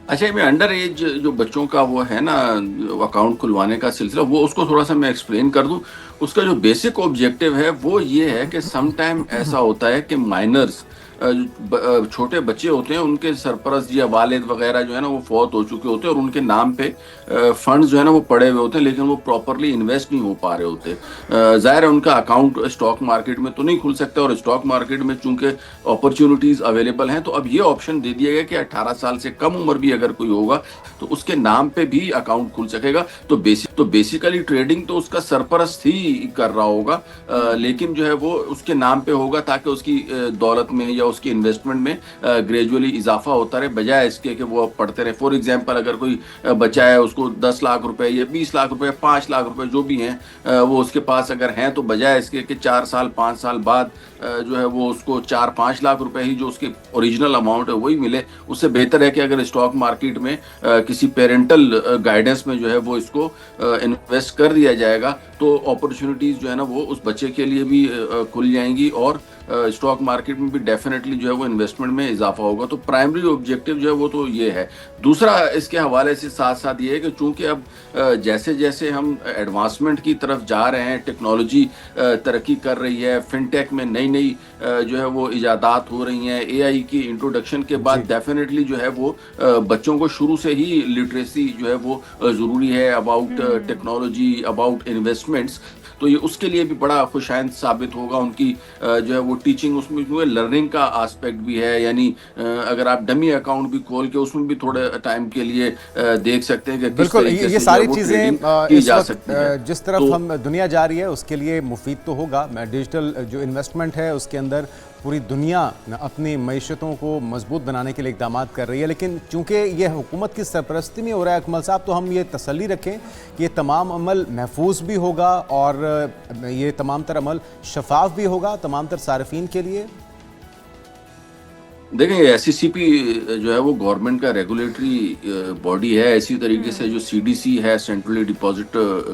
अच्छा, मैं under as जो बच्चों का वो है ना अकाउंट खुलवाने का सिलसिला, वो उसको थोड़ा सा मैं एक्सप्लेन कर दूं। उसका जो बेसिक ऑब्जेक्टिव है वो ये है कि सम टाइम ऐसा होता है कि माइनर्स, छोटे बच्चे होते हैं, उनके सरपरस्त या वालिद वगैरह जो है ना वो फौत हो चुके होते हैं और उनके नाम पे फंड्स जो है ना वो पड़े हुए होते हैं, लेकिन वो प्रॉपरली इन्वेस्ट नहीं हो पा रहे होते। जाहिर है उनका अकाउंट स्टॉक मार्केट में तो नहीं खुल सकता, और स्टॉक मार्केट में चूंकि अपॉर्चुनिटीज अवेलेबल हैं, तो अब ये ऑप्शन दे दिया गया कि 18 साल से कम उम्र भी अगर कोई होगा तो उसके नाम पे भी अकाउंट खुल सकेगा। तो बेसिकली ट्रेडिंग तो उसका सरपरस्त ही कर रहा होगा, लेकिन जो है वो उसके नाम पे होगा ताकि उसकी दौलत में या उसकी इन्वेस्टमेंट में ग्रेजुअली इजाफा होता रहे, बजाय इसके कि वो पढ़ते रहे। फॉर एग्जाम्पल, अगर कोई बच्चा है, उसको 10 लाख रुपए या 20 लाख रुपए, 5 लाख रुपए जो भी हैं, वो उसके पास अगर हैं, तो बजाय इसके कि 4 साल 5 साल बाद जो है वो उसको 4-5 लाख रुपए ही जो उसके ओरिजिनल अमाउंट है वही मिले, उससे बेहतर है कि अगर स्टॉक मार्केट में किसी पेरेंटल गाइडेंस में जो है वो इसको इन्वेस्ट कर दिया जाएगा, तो अपॉर्चुनिटीज जो है ना वो उस बच्चे के लिए भी खुल जाएंगी, और स्टॉक मार्केट में भी डेफिनेटली जो है वो इन्वेस्टमेंट में इजाफा होगा। तो प्राइमरी ऑब्जेक्टिव जो है वो तो ये है। दूसरा इसके हवाले से साथ साथ ये है कि चूंकि अब जैसे जैसे हम एडवांसमेंट की तरफ जा रहे हैं, टेक्नोलॉजी तरक्की कर रही है, फिनटेक में नई नई जो है वो इजादात हो रही हैं, एआई की इंट्रोडक्शन के बाद जी। डेफिनेटली जो है वो बच्चों को शुरू से ही लिटरेसी जो है वो ज़रूरी है अबाउट टेक्नोलॉजी, अबाउट इन्वेस्टमेंट्स। तो ये उसके लिए भी बड़ा खुशाइंद साबित होगा। उनकी जो है वो टीचिंग, उसमें जो है लर्निंग का आस्पेक्ट भी है, यानी अगर आप डमी अकाउंट भी खोल के उसमें भी थोड़े टाइम के लिए देख सकते हैं कि किस बिल्कुल, तरीके ये से जो है सारी वो ट्रेडिंग चीज़ें की इस जा वक्त सकती है। जिस तरफ तो हम दुनिया जा रही है उसके लिए मुफीद तो होगा। मैं डिजिटल जो इन्वेस्टमेंट है उसके अंदर पूरी दुनिया अपनी मईशतों को मजबूत बनाने के लिए इकदाम कर रही है, लेकिन चूंकि ये हुकूमत की सरपरस्ती में हो रहा है अकमल साहब, तो हम ये तसल्ली रखें कि ये तमाम अमल महफूज भी होगा और ये तमाम तर अमल शफाफ भी होगा तमाम तर सार्फिन के लिए। देखें, एससीसीपी जो है वो गवर्नमेंट का रेगुलेटरी बॉडी है। इसी तरीके से जो सीडीसी है, सेंट्रली डिपॉजिट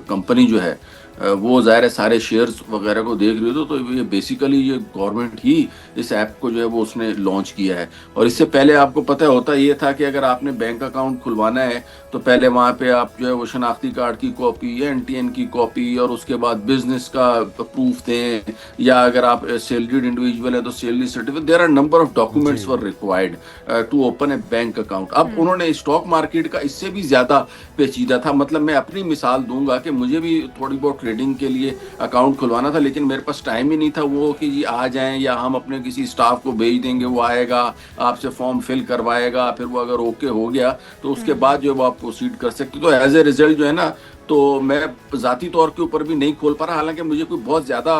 कंपनी जो है, वो ज़ाहिर है सारे शेयर्स वगैरह को देख रही हो, तो ये बेसिकली ये गवर्नमेंट ही इस ऐप को जो है वो उसने लॉन्च किया है। और इससे पहले आपको पता होता ये था कि अगर आपने बैंक अकाउंट खुलवाना है तो पहले वहाँ पे आप जो है वो शनाख्ती कार्ड की कॉपी या एनटीएन की कॉपी, और उसके बाद बिजनेस का प्रूफ दें, या अगर आप सैलरीड इंडिविजुअल है तो salary certificate, there are number of जी। Documents were required to open a bank account. अब उन्होंने स्टॉक मार्केट का इससे भी ज्यादा पेचीदा था। मतलब मैं अपनी मिसाल दूंगा कि मुझे भी थोड़ी बहुत ट्रेडिंग के लिए अकाउंट खुलवाना था, लेकिन मेरे पास टाइम ही नहीं था वो कि जी आ जाएं, या हम अपने किसी स्टाफ को भेज देंगे, वो आएगा आपसे फॉर्म फिल करवाएगा, फिर वो अगर ओके हो गया तो उसके बाद जो है वो आप प्रोसीड कर सकते। तो एज ए रिजल्ट जो है ना, तो मैं ज़ाती तौर के ऊपर भी नहीं खोल पा रहा, हालांकि मुझे कोई बहुत ज़्यादा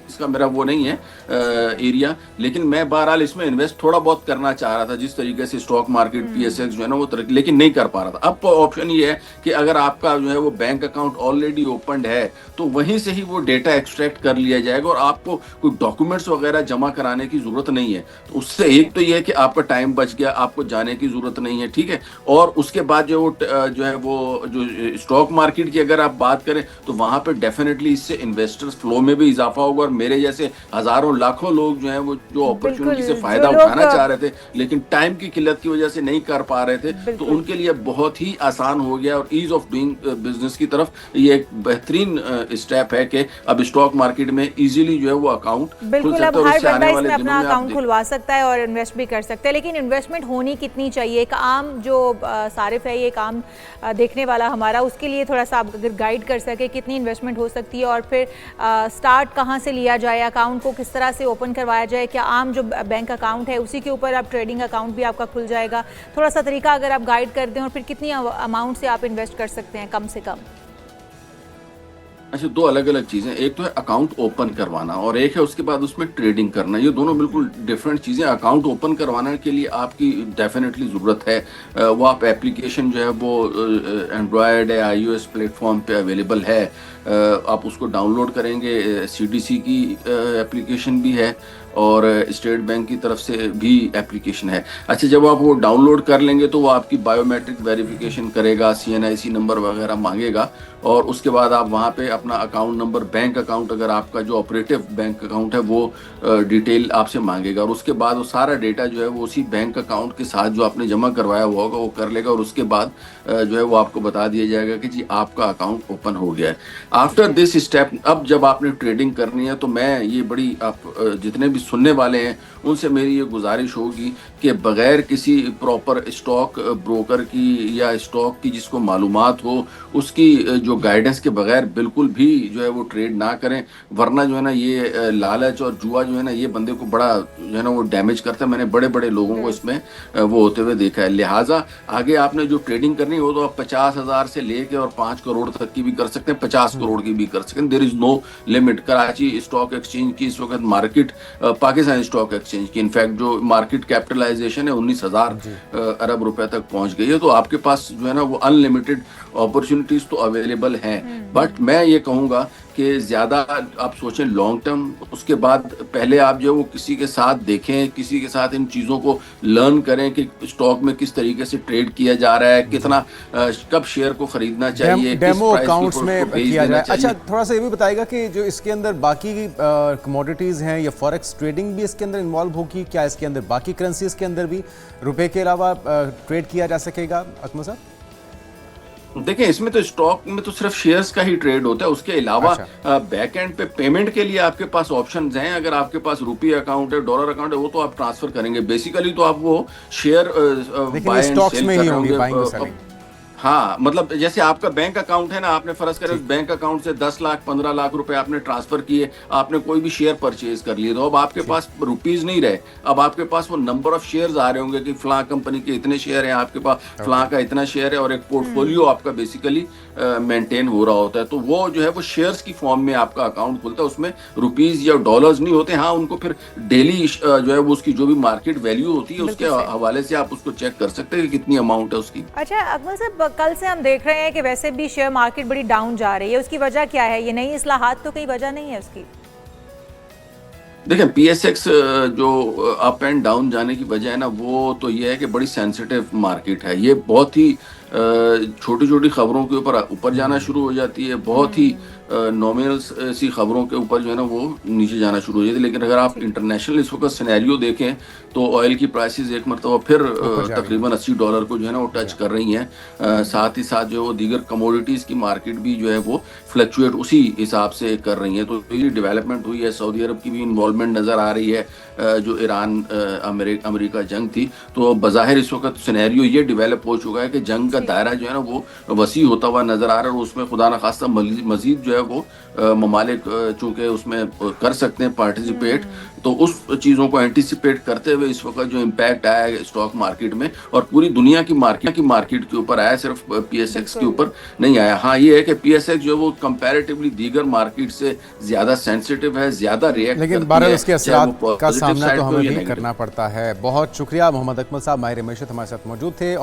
इसका मेरा वो नहीं है एरिया, लेकिन मैं बहरहाल इसमें इन्वेस्ट थोड़ा बहुत करना चाह रहा था, जिस तरीके से स्टॉक मार्केट पीएसएक्स जो है ना वो तरक्की, लेकिन नहीं कर पा रहा था। अब ऑप्शन ये है कि अगर आपका जो है वो बैंक अकाउंट ऑलरेडी ओपन है तो वहीं से ही वो डेटा एक्सट्रैक्ट कर लिया जाएगा और आपको कोई डॉक्यूमेंट्स वगैरह जमा कराने की जरूरत नहीं है। तो उससे एक तो ये है कि आपका टाइम बच गया, आपको जाने की जरूरत नहीं है, ठीक है। और उसके बाद जो है वो जो स्टॉक मार्केट की अगर आप बात करें तो वहां पे डेफिनेटली इससे इन्वेस्टर्स फ्लो में भी इजाफा होगा, और मेरे जैसे हजारों लाखों लोग जो हैं वो जो बिल्कुल। अपॉर्चुनिटी से जो फायदा लोग उठाना चाह रहे थे लेकिन टाइम की किल्लत की वजह से नहीं कर पा रहे थे, तो बिल्कुल उनके लिए बहुत ही आसान हो गया। और ईज ऑफ डूइंग बिजनेस की तरफ ये एक बेहतरीन स्टेप है कि अब स्टॉक मार्केट में इजीली जो है वो अकाउंट खुल बिल्कुल। अब सकता है, और हर इससे बंदा आने वाले इसमें दिनों अपना में आप अकाउंट खुलवा सकता है और इन्वेस्ट भी कर सकता है, लेकिन इन्वेस्टमेंट होनी कितनी चाहिए? एक आम जो सारिफ है, ये काम देखने वाला हमारा, उसके लिए थोड़ा सा आप अगर गाइड कर सके कितनी इन्वेस्टमेंट हो सकती है, और फिर स्टार्ट कहाँ से लिया जाए, अकाउंट को किस तरह से ओपन करवाया जाए, क्या आम जो बैंक अकाउंट है उसी के ऊपर आप ट्रेडिंग अकाउंट भी आपका खुल जाएगा? थोड़ा सा तरीका अगर आप गाइड कर दें, और फिर कितनी अमाउंट से आप इन्वेस्ट कर सकते हैं कम से कम? अच्छा, दो अलग अलग चीजें, एक तो है अकाउंट ओपन करवाना और एक है उसके बाद उसमें ट्रेडिंग करना। ये दोनों बिल्कुल डिफरेंट चीजें। अकाउंट ओपन करवाने के लिए आपकी डेफिनेटली जरूरत है, वो आप एप्लीकेशन जो है वो एंड्रॉयड या आईओएस प्लेटफॉर्म पे अवेलेबल है, आप उसको डाउनलोड करेंगे। सीडीसी की एप्लीकेशन भी है, और स्टेट बैंक की तरफ से भी एप्लीकेशन है। अच्छा, जब आप वो डाउनलोड कर लेंगे तो वो आपकी बायोमेट्रिक वेरिफिकेशन करेगा, CNIC नंबर वगैरह मांगेगा, और उसके बाद आप वहाँ पे अपना अकाउंट नंबर, बैंक अकाउंट, अगर आपका जो ऑपरेटिव बैंक अकाउंट है वो डिटेल आपसे मांगेगा, और उसके बाद वो सारा डेटा जो है वो उसी बैंक अकाउंट के साथ जो आपने जमा करवाया हुआ होगा वो कर लेगा, और उसके बाद जो है वो आपको बता दिया जाएगा कि जी आपका अकाउंट ओपन हो गया है। आफ्टर दिस स्टेप, अब जब आपने ट्रेडिंग करनी है तो मैं ये बड़ी, आप जितने भी सुनने वाले हैं उनसे मेरी ये गुजारिश होगी कि बगैर किसी प्रॉपर स्टॉक ब्रोकर की या स्टॉक की जिसको मालूमात हो उसकी जो गाइडेंस के बगैर बिल्कुल भी जो है वो ट्रेड ना करें, वरना जो है ना ये लालच और जुआ जो है ना ये बंदे को बड़ा जो है ना वो डैमेज करता है। मैंने बड़े बड़े लोगों को इसमें वो होते हुए देखा है। लिहाजा आगे आपने जो ट्रेडिंग करनी हो तो आप 50,000 से लेके और 5 करोड़ तक की भी कर सकते हैं, 50 करोड़ की भी कर सकते हैं। There is no limit. Karachi stock exchange की इस वक्त मार्केट, पाकिस्तान स्टॉक एक्सचेंज की इनफैक्ट जो मार्केट कैपिटलाइजेशन है 19,000 अरब रुपए तक पहुंच गई है। तो आपके पास जो है ना वो अनलिमिटेड अपॉर्चुनिटीज तो अवेलेबल हैं, बट मैं ये कहूंगा कि ज्यादा आप सोचें लॉन्ग टर्म, उसके बाद पहले आप जो वो किसी के साथ देखें, किसी के साथ इन चीज़ों को लर्न करें कि स्टॉक में किस तरीके से ट्रेड किया जा रहा है, कितना कब शेयर को खरीदना चाहिए, डेमो अकाउंट्स में किया जाए। अच्छा, थोड़ा सा ये भी बताएगा कि जो इसके अंदर बाकी कमोडिटीज़ हैं या फॉरेक्स ट्रेडिंग भी इसके अंदर इन्वॉल्व होगी क्या? इसके अंदर बाकी करेंसीज के अंदर भी रुपए के अलावा ट्रेड किया जा सकेगा अकमल साहब? देखिए, इसमें तो स्टॉक में तो सिर्फ शेयर्स का ही ट्रेड होता है, उसके अलावा बैक एंड पे पेमेंट के लिए आपके पास ऑप्शंस हैं। अगर आपके पास रुपये अकाउंट है, डॉलर अकाउंट है, वो तो आप ट्रांसफर करेंगे। बेसिकली तो आप वो शेयर बाय एंड सेल कर रहे होंगे। हाँ, मतलब जैसे आपका बैंक अकाउंट है ना, आपने फर्ज करें उस बैंक अकाउंट से 10 लाख 15 लाख रुपए आपने ट्रांसफर किए, आपने कोई भी शेयर परचेज कर लिए, तो अब आपके पास रुपीज नहीं रहे, अब आपके पास वो नंबर ऑफ शेयर्स आ रहे होंगे कि फलां कंपनी के इतने शेयर हैं, आपके पास फलां का इतना शेयर है, और एक पोर्टफोलियो आपका बेसिकली मेंटेन हो रहा होता है। तो वो जो है वो शेयर्स की फॉर्म में आपका अकाउंट खुलता है, उसमें रुपीज या डॉलर्स नहीं होते। हाँ, उनको फिर डेली जो है वो उसकी जो भी मार्केट वैल्यू होती है उसके हवाले से आप उसको चेक कर सकते हैं कि कितनी अमाउंट है उसकी। अच्छा अकमल साहब, कल से हम देख रहे हैं कि वैसे भी शेयर मार्केट बड़ी डाउन जा रही है, उसकी वजह क्या है? ये नई इस्लाहात तो कहीं वजह नहीं है उसकी? देखें, PSX जो अप एंड डाउन जाने की वजह है ना, वो तो ये है कि बड़ी सेंसिटिव मार्केट है। ये बहुत ही छोटी छोटी खबरों के ऊपर जाना शुरू हो जाती है, बहुत ही नॉमिनल सी खबरों के ऊपर जो है ना वो नीचे जाना शुरू हो जाती है। लेकिन अगर आप इंटरनेशनल इस वक्त सिनेरियो देखें तो ऑयल की प्राइसेस एक मरतबा फिर तकरीबन $80 को जो है ना वो टच कर रही हैं। साथ ही साथ जो दिगर कमोडिटीज़ की मार्केट भी जो है वो फ्लक्चुएट उसी हिसाब से कर रही है। तो ये डेवलपमेंट हुई है। सऊदी अरब की भी इन्वॉल्वमेंट नज़र आ रही है। जो ईरान अमेरिका जंग थी, तो बज़ाहिर इस वक्त सिनेरियो ये डेवलप हो चुका है कि जंग का दायरा जो है ना वो वसी होता हुआ नज़र आ रहा है, और उसमें खुदा न खास्ता मजीद जो है वो ममालिक चूँकि उसमें कर सकते हैं पार्टिसिपेट, तो उस चीज़ों को एंटिसिपेट करते हुए इस वक्त जो इम्पैक्ट आया है स्टॉक मार्केट में और पूरी दुनिया की मार्केट के ऊपर आया, सिर्फ PSX के ऊपर नहीं आया। हाँ, ये है कि PSX जो है वो कंपैरेटिवली दीगर मार्केट से ज़्यादा सेंसिटिव है, ज़्यादा रिएक्ट करती है। लेकिन बहरहाल उसके असरात का सामना तो हमें भी करना पड़ता है। बहुत शुक्रिया, मोहम्मद अकमल साहब माहिर मईशत हमारे साथ मौजूद थे।